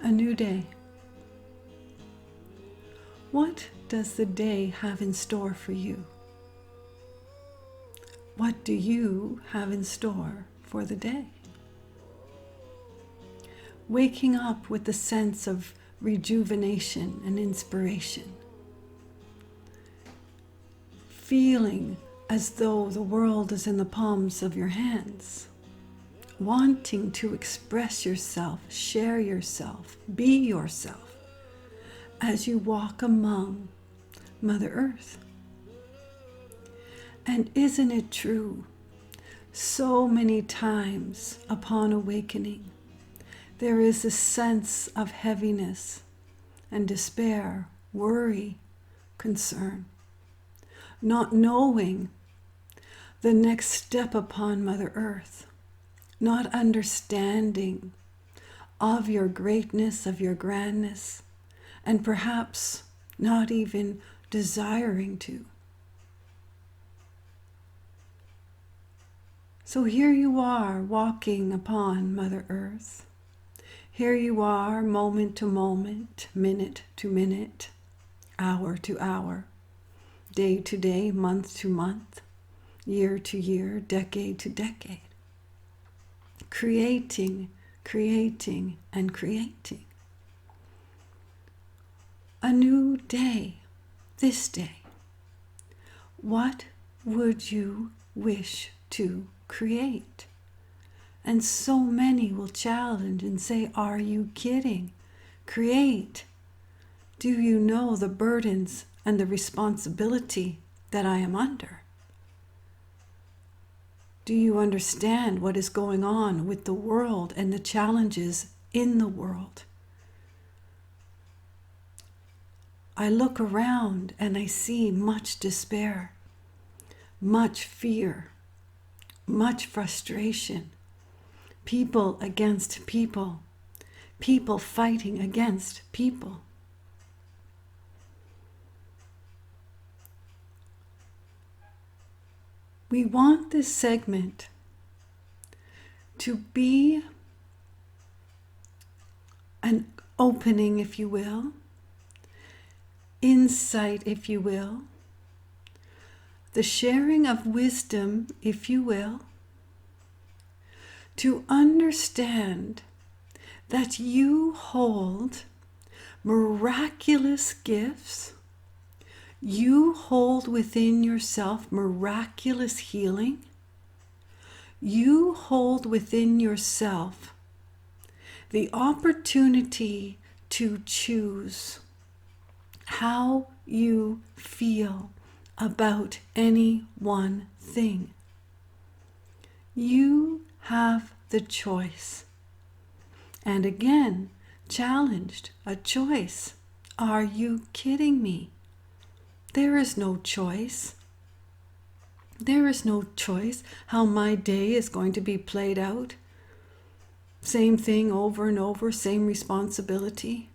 A new day. What does the day have in store for you? What do you have in store for the day? Waking up with the sense of rejuvenation and inspiration. Feeling as though the world is in the palms of your hands. Wanting to express yourself, share yourself, be yourself as you walk among Mother Earth. And isn't it true? So many times upon awakening, there is a sense of heaviness and despair, worry, concern, not knowing the next step upon Mother Earth, not understanding of your greatness, of your grandness, and perhaps not even desiring to. So here you are walking upon Mother Earth. Here you are moment to moment, minute to minute, hour to hour, day to day, month to month, year to year, decade to decade. Creating, creating, and creating. A new day, this day. What would you wish to create? And so many will challenge and say, are you kidding? Create. Do you know the burdens and the responsibility that I am under? Do you understand what is going on with the world and the challenges in the world? I look around and I see much despair, much fear, much frustration, people against people, people fighting against people. We want this segment to be an opening, if you will, insight, if you will, the sharing of wisdom, if you will, to understand that you hold miraculous gifts. You hold within yourself miraculous healing. You hold within yourself the opportunity to choose how you feel about any one thing. You have the choice. And again, challenged, a choice. Are you kidding me? There is no choice. There is no choice how my day is going to be played out. Same thing over and over, same responsibility,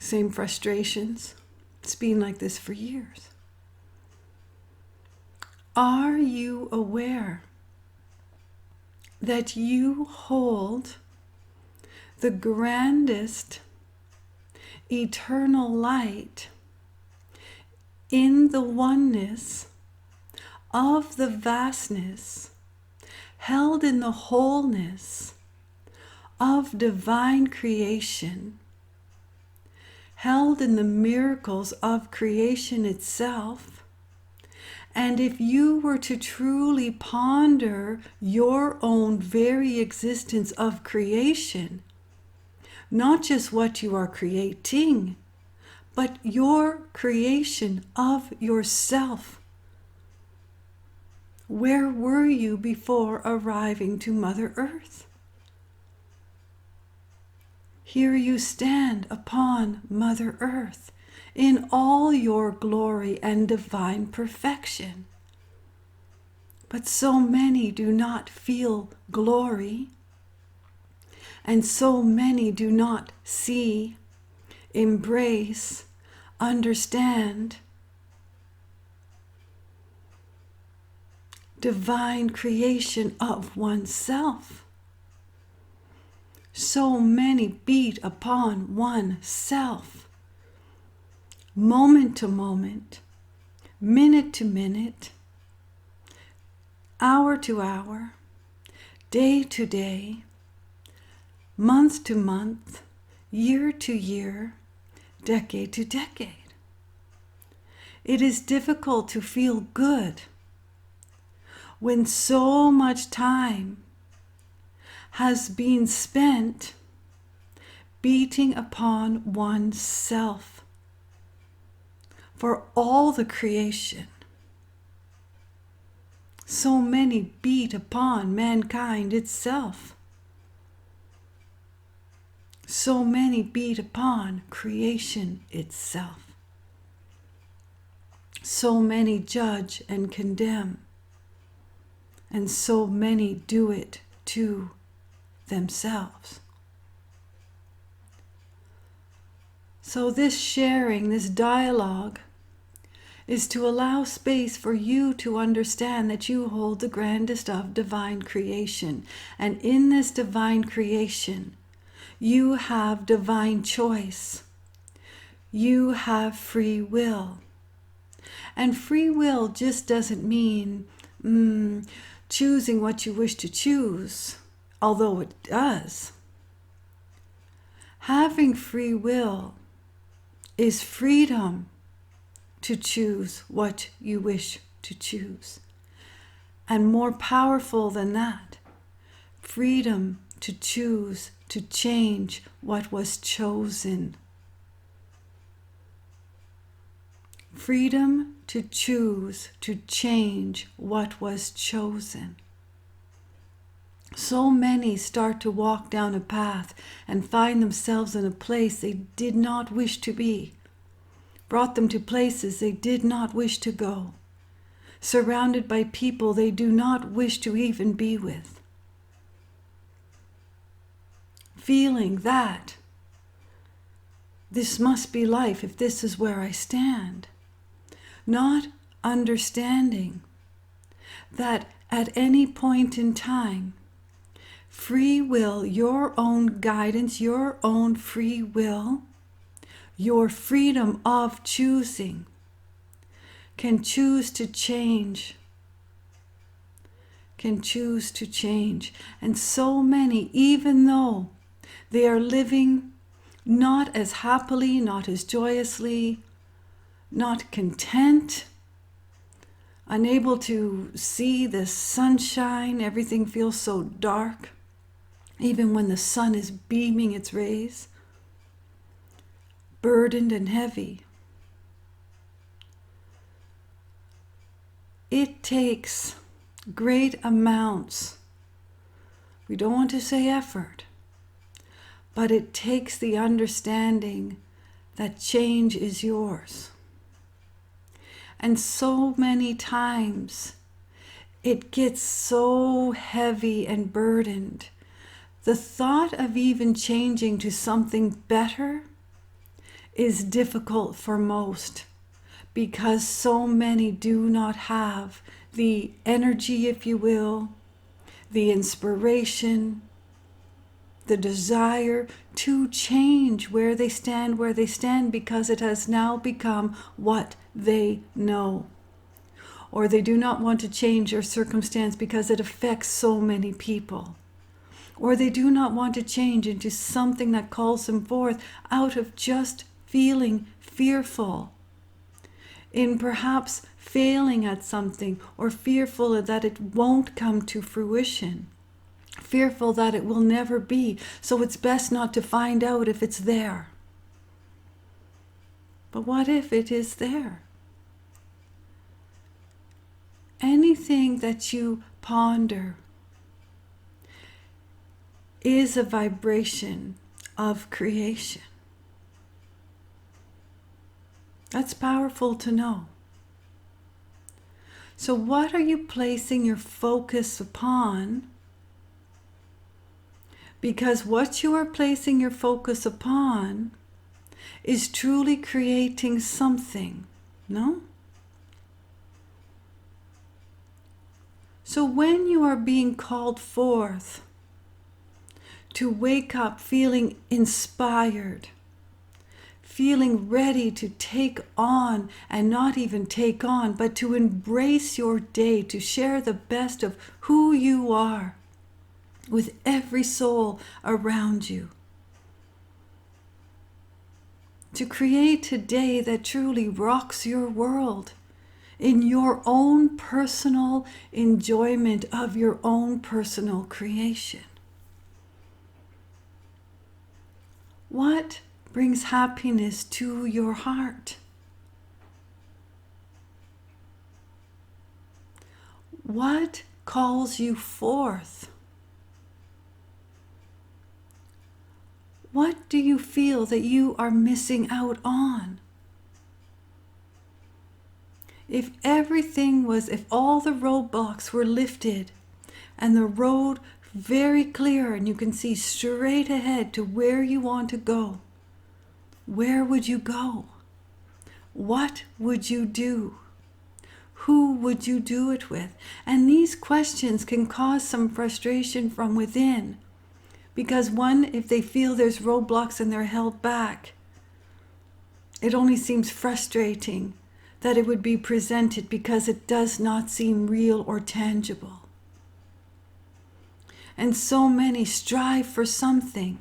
same frustrations. It's been like this for years. Are you aware that you hold the grandest eternal light in the oneness of the vastness, held in the wholeness of divine creation, held in the miracles of creation itself? And if you were to truly ponder your own very existence of creation, not just what you are creating, but your creation of yourself. Where were you before arriving to Mother Earth? Here you stand upon Mother Earth in all your glory and divine perfection. But so many do not feel glory, and so many do not see, embrace, understand divine creation of oneself. so many beat upon one self, moment to moment, minute to minute, hour to hour, day to day, month to month, year to year, decade to decade. It is difficult to feel good when so much time has been spent beating upon oneself for all the creation. So many beat upon mankind itself. So many beat upon creation itself. So many judge and condemn, and so many do it to themselves. So this sharing, this dialogue, is to allow space for you to understand that you hold the grandest of divine creation. And in this divine creation, you have divine choice. You have free will. And free will just doesn't mean choosing what you wish to choose, although it does. Having free will is freedom to choose what you wish to choose. And more powerful than that, freedom to choose to change what was chosen. Freedom to choose to change what was chosen. So many start to walk down a path and find themselves in a place they did not wish to be, brought them to places they did not wish to go, surrounded by people they do not wish to even be with, feeling that this must be life if this is where I stand. Not understanding that at any point in time, free will, your own guidance, your own free will, your freedom of choosing, can choose to change. Can choose to change. And so many, even though they are living not as happily, not as joyously, not content, unable to see the sunshine, everything feels so dark, even when the sun is beaming its rays, burdened and heavy. It takes great amounts, we don't want to say effort, but it takes the understanding that change is yours. And so many times it gets so heavy and burdened. The thought of even changing to something better is difficult for most, because so many do not have the energy, if you will, the inspiration, the desire to change where they stand, because it has now become what they know. Or they do not want to change their circumstance because it affects so many people. Or they do not want to change into something that calls them forth out of just feeling fearful in perhaps failing at something, or fearful that it won't come to fruition, fearful that it will never be, so it's best not to find out if it's there. But what if it is there? Anything that you ponder is a vibration of creation. That's powerful to know. So what are you placing your focus upon? Because what you are placing your focus upon is truly creating something, no? So when you are being called forth to wake up feeling inspired, feeling ready to take on, and not even take on, but to embrace your day, to share the best of who you are with every soul around you. To create a day that truly rocks your world in your own personal enjoyment of your own personal creation. What brings happiness to your heart? What calls you forth? What do you feel that you are missing out on? If all the roadblocks were lifted and the road very clear and you can see straight ahead to where you want to go, where would you go? What would you do? Who would you do it with? And these questions can cause some frustration from within. Because one, if they feel there's roadblocks and they're held back, it only seems frustrating that it would be presented because it does not seem real or tangible. And so many strive for something,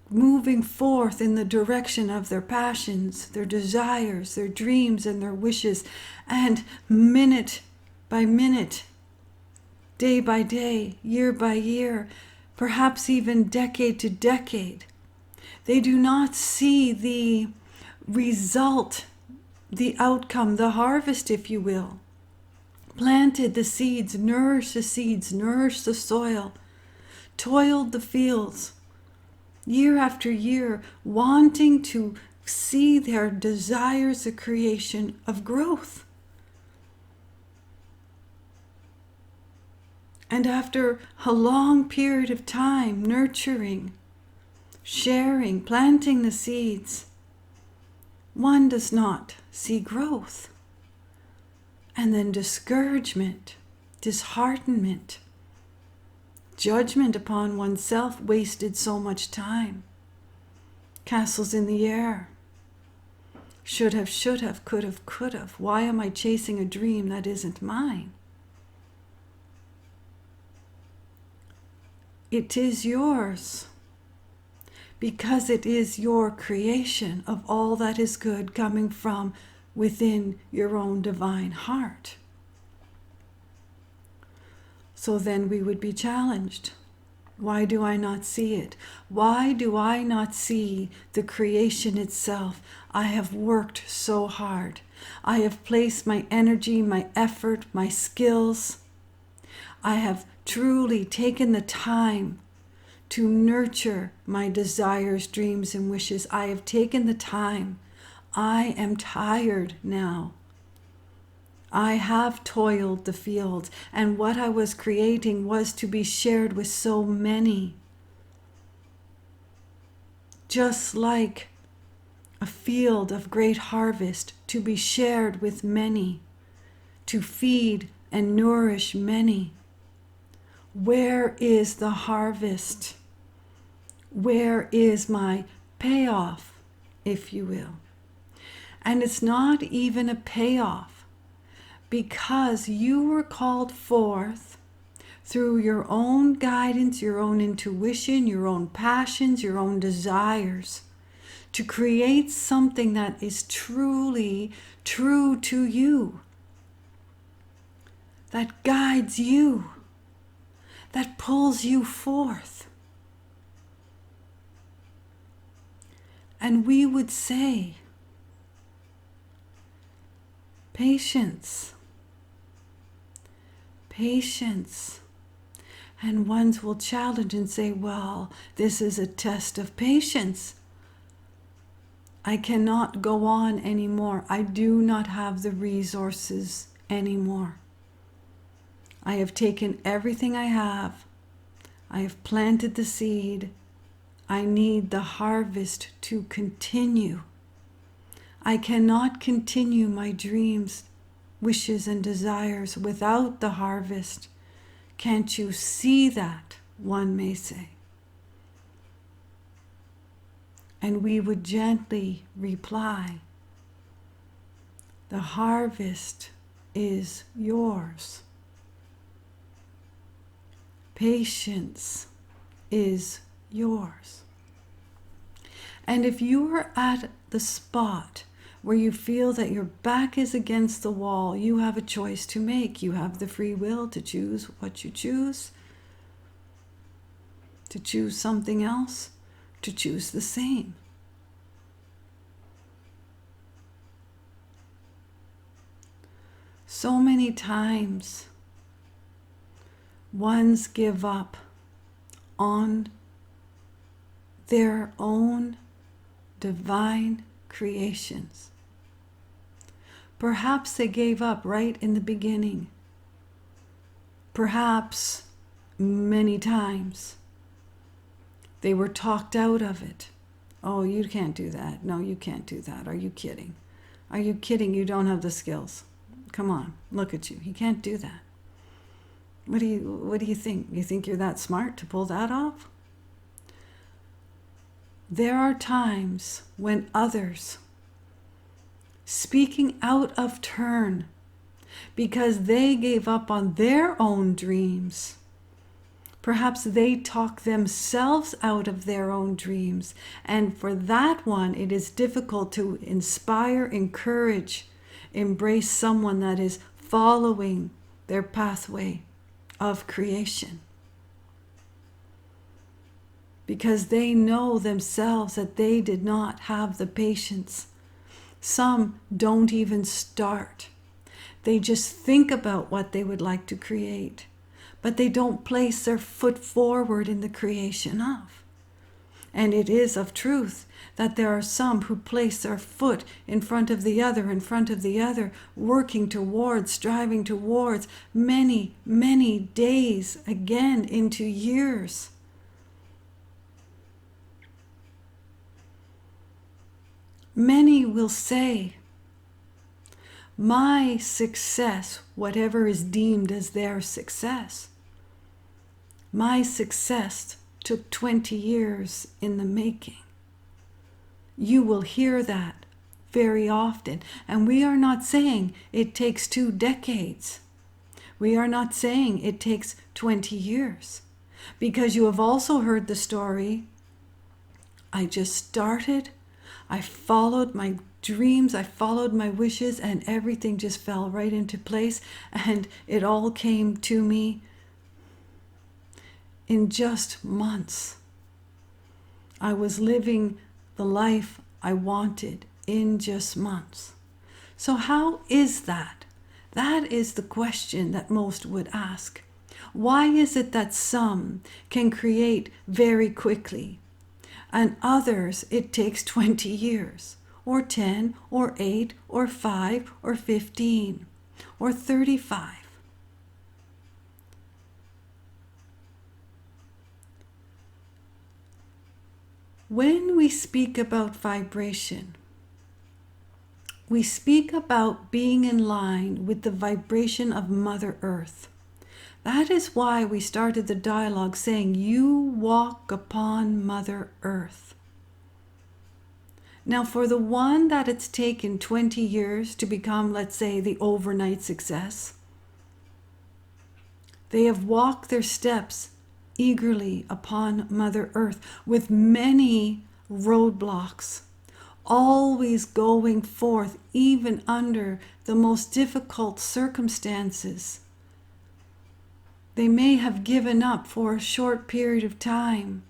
moving forth in the direction of their passions, their desires, their dreams, and their wishes. And minute by minute, day by day, year by year, perhaps even decade to decade, they do not see the result, the outcome, the harvest, if you will. Planted the seeds, nourished the soil, toiled the fields, year after year, wanting to see their desires, the creation of growth. And after a long period of time, nurturing, sharing, planting the seeds, one does not see growth. And then discouragement, disheartenment, judgment upon oneself, wasted so much time. Castles in the air. Should have, could have. Why am I chasing a dream that isn't mine? It is yours. Because it is your creation of all that is good coming from within your own divine heart. So then we would be challenged. Why do I not see it? Why do I not see the creation itself? I have worked so hard. I have placed my energy, my effort, my skills. I have truly taken the time to nurture my desires, dreams, and wishes. I have taken the time. I am tired now. I have toiled the fields, and what I was creating was to be shared with so many. Just like a field of great harvest, to be shared with many, to feed and nourish many. Where is the harvest? Where is my payoff, if you will? And it's not even a payoff, because you were called forth through your own guidance, your own intuition, your own passions, your own desires, to create something that is truly true to you, that guides you, that pulls you forth. And we would say, patience. Patience. And ones will challenge and say, well, this is a test of patience. I cannot go on anymore. I do not have the resources anymore. I have taken everything I have. I have planted the seed. I need the harvest to continue. I cannot continue my dreams, wishes, and desires without the harvest. Can't you see that? one may say. And we would gently reply, the harvest is yours. Patience is yours. And if you are at the spot where you feel that your back is against the wall, you have a choice to make. You have the free will to choose what you choose, to choose something else, to choose the same. So many times, ones give up on their own divine creations. Perhaps they gave up right in the beginning. Perhaps many times they were talked out of it. Oh, you can't do that. No, you can't do that. Are you kidding? Are you kidding? You don't have the skills. Come on, look at you. You can't do that. What do you think? You think you're that smart to pull that off? There are times when others, speaking out of turn because they gave up on their own dreams, perhaps they talk themselves out of their own dreams, and for that one it is difficult to inspire, encourage, embrace someone that is following their pathway of creation, because they know themselves that they did not have the patience. Some don't even start. They just think about what they would like to create, but they don't place their foot forward in the creation of. And it is of truth that there are some who place their foot in front of the other, working towards, striving towards, many, many days, again into years. Many will say, my success, whatever is deemed as their success, my success took 20 years in the making. You will hear that very often. And we are not saying it takes 2 decades. We are not saying it takes 20 years. Because you have also heard the story, I just started, I followed my dreams, I followed my wishes, and everything just fell right into place, and it all came to me in just months. I was living the life I wanted in just months. So how is that? That is the question that most would ask. Why is it that some can create very quickly and others it takes 20 years, or 10, or 8, or 5, or 15, or 35? When we speak about vibration, we speak about being in line with the vibration of Mother Earth. That is why we started the dialogue saying, you walk upon Mother Earth. Now, for the one that it's taken 20 years to become, let's say, the overnight success, they have walked their steps eagerly upon Mother Earth with many roadblocks, always going forth even under the most difficult circumstances. They may have given up for a short period of time,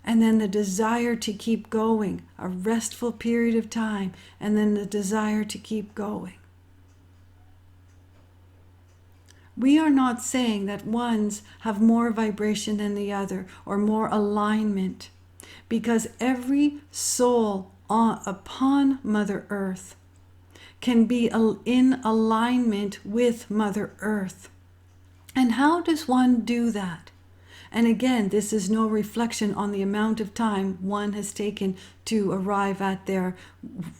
and then the desire to keep going, a restful period of time, and then the desire to keep going. We are not saying that ones have more vibration than the other or more alignment, because every soul upon Mother Earth can be in alignment with Mother Earth. And how does one do that? And again, this is no reflection on the amount of time one has taken to arrive at their,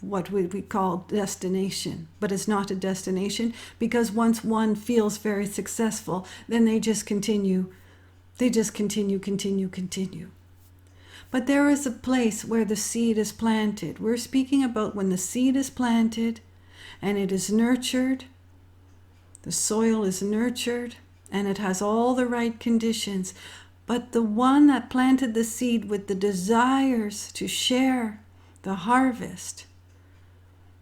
what we call destination. But it's not a destination, because once one feels very successful, then they just continue They just continue, continue, continue. But there is a place where the seed is planted. We're speaking about when the seed is planted and it is nurtured, the soil is nurtured, and it has all the right conditions. But the one that planted the seed with the desires to share the harvest,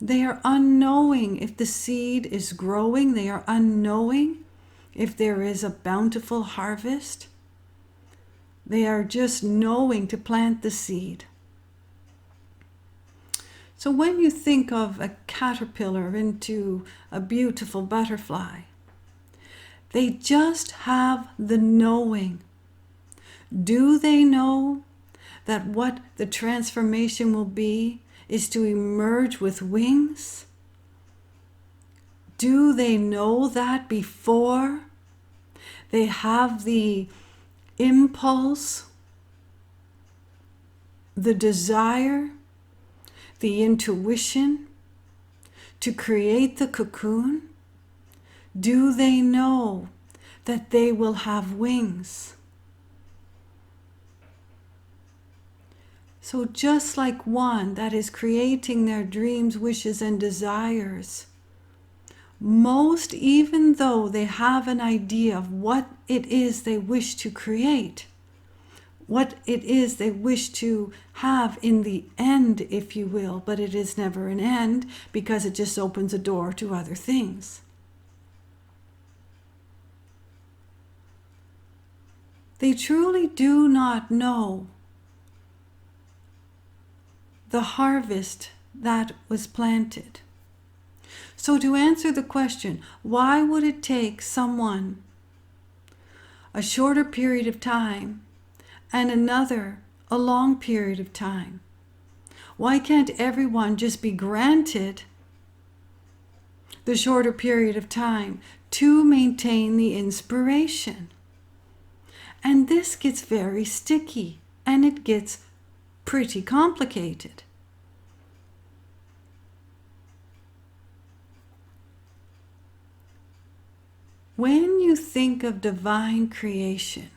they are unknowing if the seed is growing. They are unknowing if there is a bountiful harvest. They are just knowing to plant the seed. So when you think of a caterpillar into a beautiful butterfly, they just have the knowing. Do they know that what the transformation will be is to emerge with wings? Do they know that before they have the impulse, the desire, the intuition to create the cocoon? Do they know that they will have wings? So just like one that is creating their dreams, wishes, and desires, most, even though they have an idea of what it is they wish to create, what it is they wish to have in the end, if you will, but it is never an end because it just opens a door to other things. They truly do not know the harvest that was planted. So to answer the question, why would it take someone a shorter period of time and another a long period of time? Why can't everyone just be granted the shorter period of time to maintain the inspiration? And this gets very sticky and it gets pretty complicated. When you think of divine creation,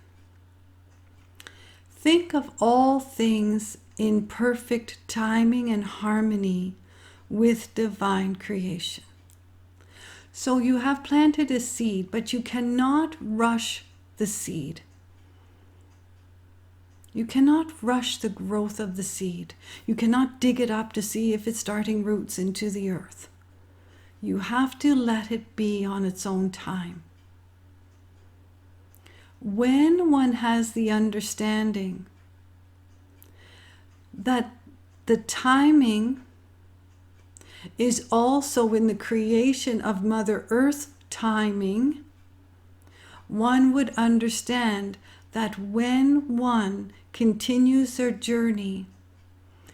think of all things in perfect timing and harmony with divine creation. So you have planted a seed, but you cannot rush the seed. You cannot rush the growth of the seed. You cannot dig it up to see if it's starting roots into the earth. You have to let it be on its own time. When one has the understanding that the timing is also in the creation of Mother Earth timing, one would understand that when one continues their journey,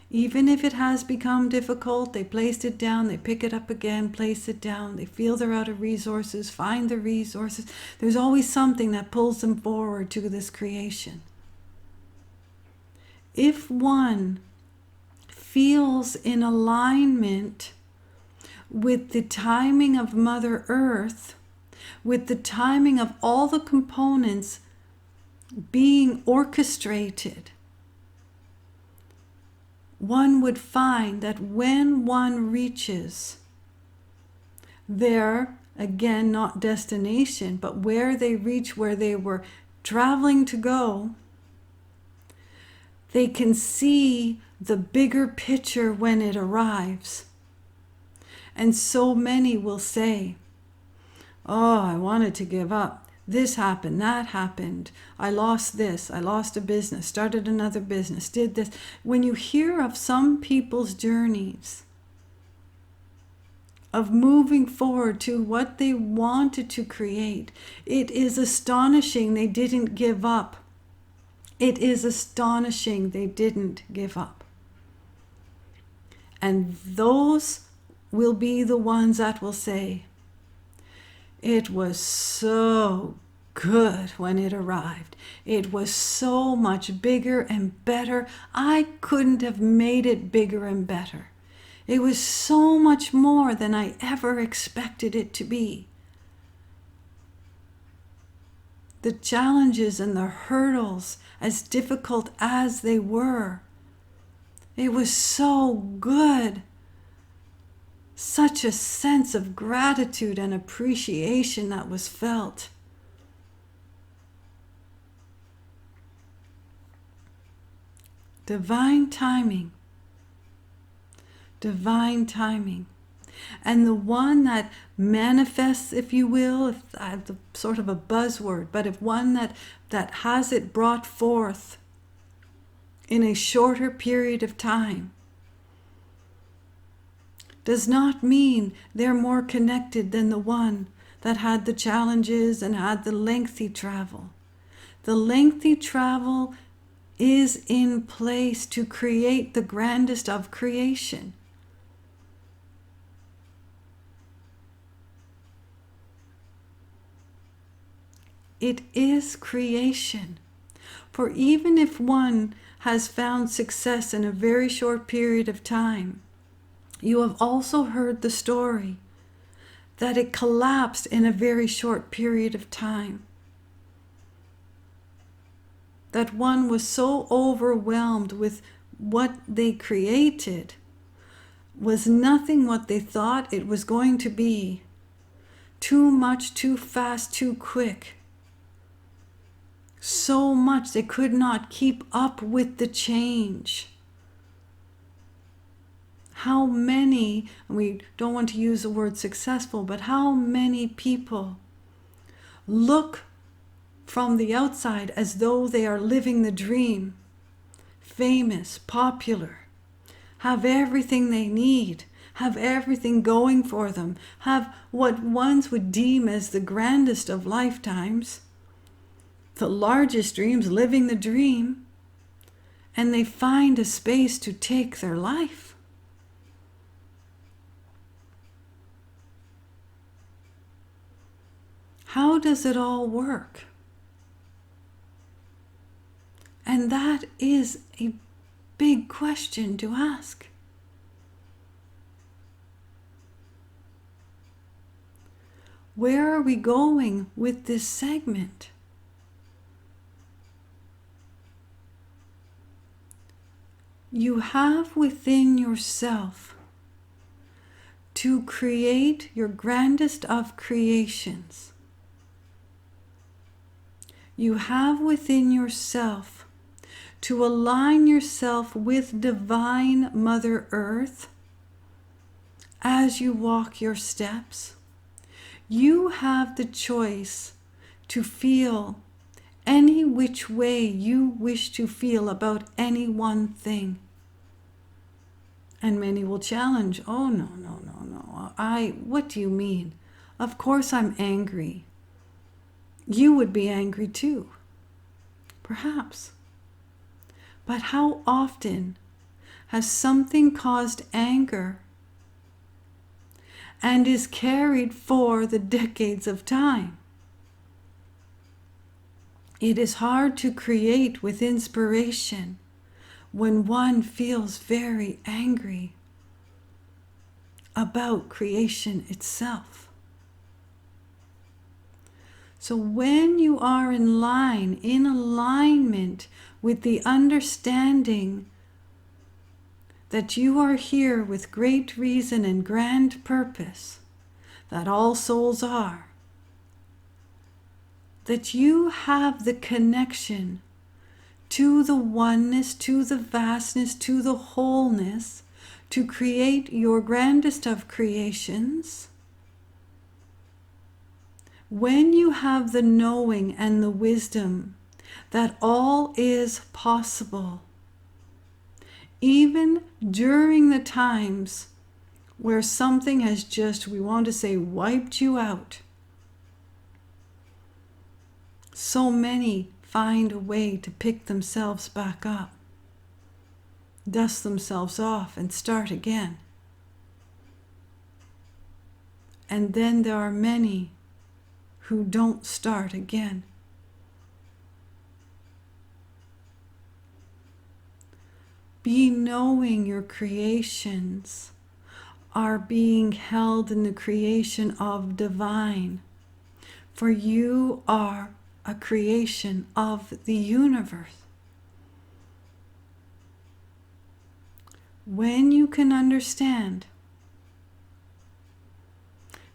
even if it has become difficult, they placed it down, they pick it up again, place it down, they feel they're out of resources, find the resources. There's always something that pulls them forward to this creation. If one feels in alignment with the timing of Mother Earth, with the timing of all the components being orchestrated, one would find that when one reaches their, again, not destination, but where they reach where they were traveling to go, they can see the bigger picture when it arrives. And so many will say, oh, I wanted to give up. This happened, that happened. I lost this. I lost a business, started another business, did this. When you hear of some people's journeys of moving forward to what they wanted to create, it is astonishing they didn't give up. It is astonishing they didn't give up. And those will be the ones that will say, it was so good when it arrived. It was so much bigger and better. I couldn't have made it bigger and better. It was so much more than I ever expected it to be. the challenges and the hurdles, as difficult as they were. It was so good. Such a sense of gratitude and appreciation that was felt. Divine timing. Divine timing. And the one that manifests, if you will, if that's sort of a buzzword, but if one that has it brought forth in a shorter period of time, does not mean they're more connected than the one that had the challenges and had the lengthy travel. The lengthy travel is in place to create the grandest of creation. It is creation. For even if one has found success in a very short period of time, you have also heard the story that it collapsed in a very short period of time. That one was so overwhelmed with what they created was nothing what they thought it was going to be. Too much, too fast, too quick. So much they could not keep up with the change. How many, and we don't want to use the word successful, but how many people look from the outside as though they are living the dream, famous, popular, have everything they need, have everything going for them, have what ones would deem as the grandest of lifetimes, the largest dreams, living the dream, and they find a space to take their life. How does it all work? And that is a big question to ask. Where are we going with this segment? You have within yourself to create your grandest of creations. You have within yourself to align yourself with divine Mother Earth as you walk your steps. You have the choice to feel any which way you wish to feel about any one thing. And many will challenge, oh no. What do you mean? Of course I'm angry. You would be angry too. Perhaps. But how often has something caused anger and is carried for the decades of time? It is hard to create with inspiration when one feels very angry about creation itself. So when you are in alignment with the understanding that you are here with great reason and grand purpose, that all souls are, that you have the connection to the oneness, to the vastness, to the wholeness, to create your grandest of creations. When you have the knowing and the wisdom that all is possible, even during the times where something has just, we want to say, wiped you out, so many find a way to pick themselves back up, dust themselves off, and start again. And then there are many who don't start again. Be knowing your creations are being held in the creation of divine, for you are a creation of the universe. When you can understand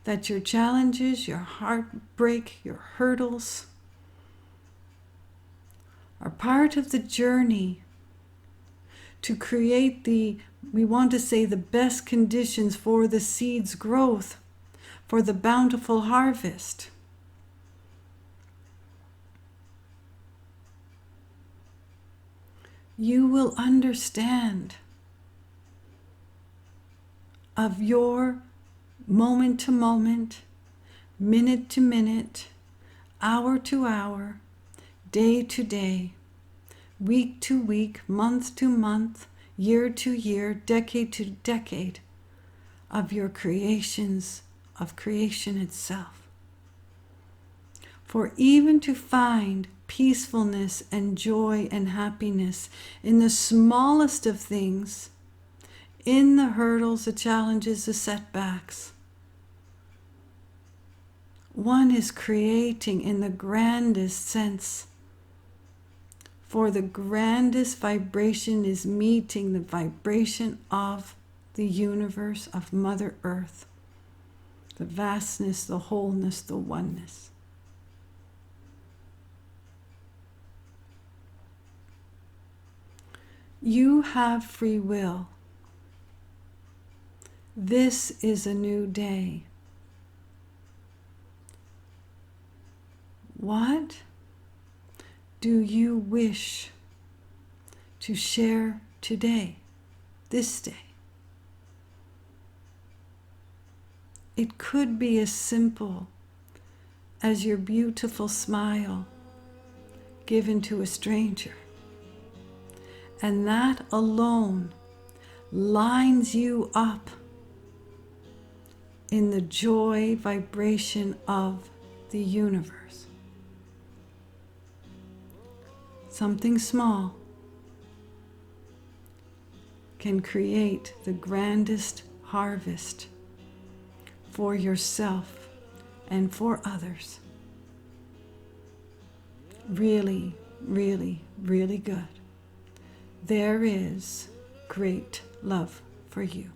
that your challenges, your heartbreak, your hurdles are part of the journey to create we want to say, the best conditions for the seed's growth, for the bountiful harvest. You will understand of your moment to moment, minute to minute, hour to hour, day to day, week to week, month to month, year to year, decade to decade of your creations, of creation itself. For even to find peacefulness and joy and happiness in the smallest of things, in the hurdles, the challenges, the setbacks, one is creating in the grandest sense. For the grandest vibration is meeting the vibration of the universe, of Mother Earth, the vastness, the wholeness, the oneness. You have free will. This is a new day. What do you wish to share today, this day? It could be as simple as your beautiful smile given to a stranger. And that alone lines you up in the joy vibration of the universe. Something small can create the grandest harvest for yourself and for others. Really, really, really good. There is great love for you.